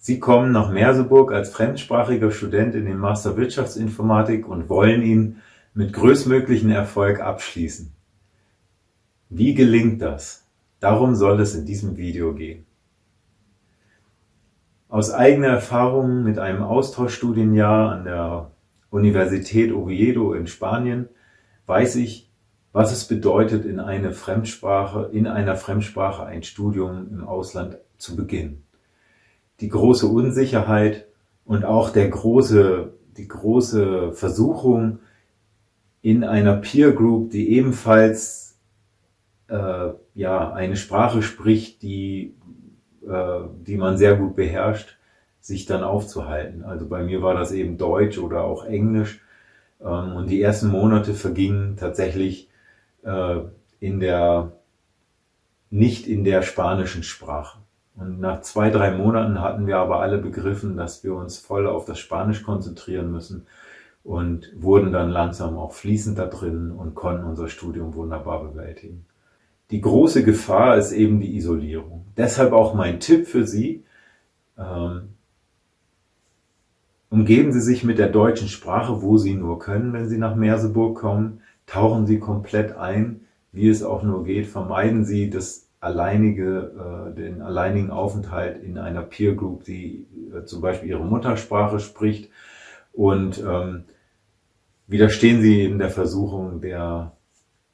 Sie kommen nach Merseburg als fremdsprachiger Student in den Master Wirtschaftsinformatik und wollen ihn mit größtmöglichen Erfolg abschließen. Wie gelingt das? Darum soll es in diesem Video gehen. Aus eigener Erfahrung mit einem Austauschstudienjahr an der Universität Oviedo in Spanien weiß ich, was es bedeutet, in einer Fremdsprache ein Studium im Ausland zu beginnen. Die große Unsicherheit und auch die große Versuchung, in einer Peer Group, die ebenfalls eine Sprache spricht, die man sehr gut beherrscht, sich dann aufzuhalten. Also bei mir war das eben Deutsch oder auch Englisch. Und die ersten Monate vergingen tatsächlich nicht in der spanischen Sprache. Und nach 2-3 Monaten hatten wir aber alle begriffen, dass wir uns voll auf das Spanisch konzentrieren müssen und wurden dann langsam auch fließend da drin und konnten unser Studium wunderbar bewältigen. Die große Gefahr ist eben die Isolierung. Deshalb auch mein Tipp für Sie: Umgeben Sie sich mit der deutschen Sprache, wo Sie nur können, wenn Sie nach Merseburg kommen. Tauchen Sie komplett ein, wie es auch nur geht. Vermeiden Sie den alleinigen Aufenthalt in einer Peer Group, die zum Beispiel Ihre Muttersprache spricht. Und widerstehen Sie in der Versuchung der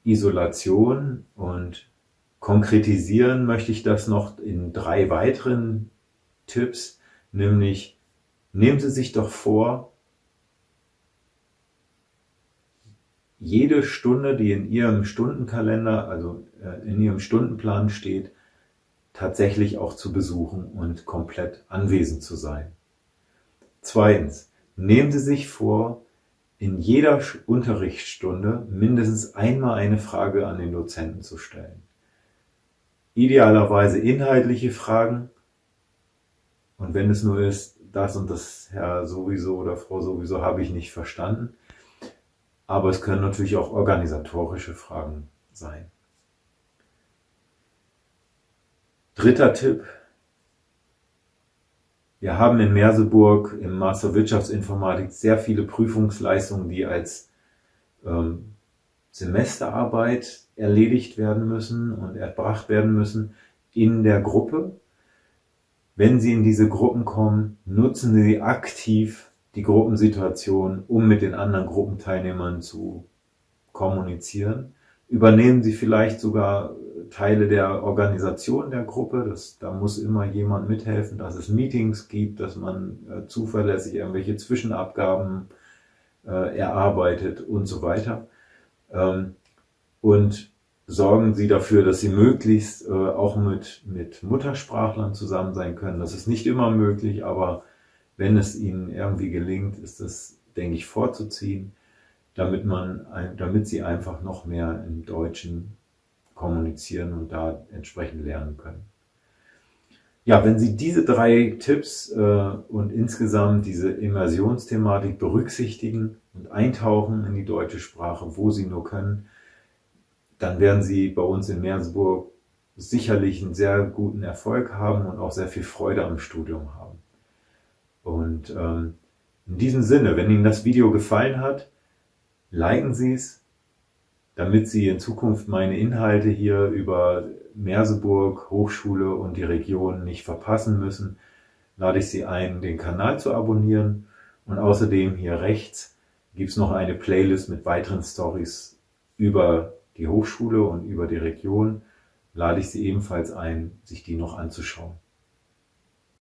Isolation. Und konkretisieren möchte ich das noch in 3 weiteren Tipps, nämlich: Nehmen Sie sich doch vor, jede Stunde, die in Ihrem Stundenkalender, also in Ihrem Stundenplan steht, tatsächlich auch zu besuchen und komplett anwesend zu sein. 2. Nehmen Sie sich vor, in jeder Unterrichtsstunde mindestens einmal eine Frage an den Dozenten zu stellen. Idealerweise inhaltliche Fragen, und wenn es nur ist, das und das Herr sowieso oder Frau sowieso habe ich nicht verstanden. Aber es können natürlich auch organisatorische Fragen sein. 3. Tipp: Wir haben in Merseburg im Master Wirtschaftsinformatik sehr viele Prüfungsleistungen, die als Semesterarbeit erledigt werden müssen und erbracht werden müssen in der Gruppe. Wenn Sie in diese Gruppen kommen, nutzen Sie aktiv die Gruppensituation, um mit den anderen Gruppenteilnehmern zu kommunizieren. Übernehmen Sie vielleicht sogar Teile der Organisation der Gruppe. Da muss immer jemand mithelfen, dass es Meetings gibt, dass man zuverlässig irgendwelche Zwischenabgaben erarbeitet und so weiter. Und sorgen Sie dafür, dass Sie möglichst auch mit Muttersprachlern zusammen sein können. Das ist nicht immer möglich, aber wenn es Ihnen irgendwie gelingt, ist das, denke ich, vorzuziehen, damit Sie einfach noch mehr im Deutschen kommunizieren und da entsprechend lernen können. Ja, wenn Sie diese 3 Tipps und insgesamt diese Immersionsthematik berücksichtigen und eintauchen in die deutsche Sprache, wo Sie nur können, dann werden Sie bei uns in Merseburg sicherlich einen sehr guten Erfolg haben und auch sehr viel Freude am Studium haben. Und in diesem Sinne, wenn Ihnen das Video gefallen hat, liken Sie es, damit Sie in Zukunft meine Inhalte hier über Merseburg, Hochschule und die Region nicht verpassen müssen. Lade ich Sie ein, den Kanal zu abonnieren, und außerdem hier rechts gibt es noch eine Playlist mit weiteren Stories über die Hochschule und über die Region. Lade ich Sie ebenfalls ein, sich die noch anzuschauen.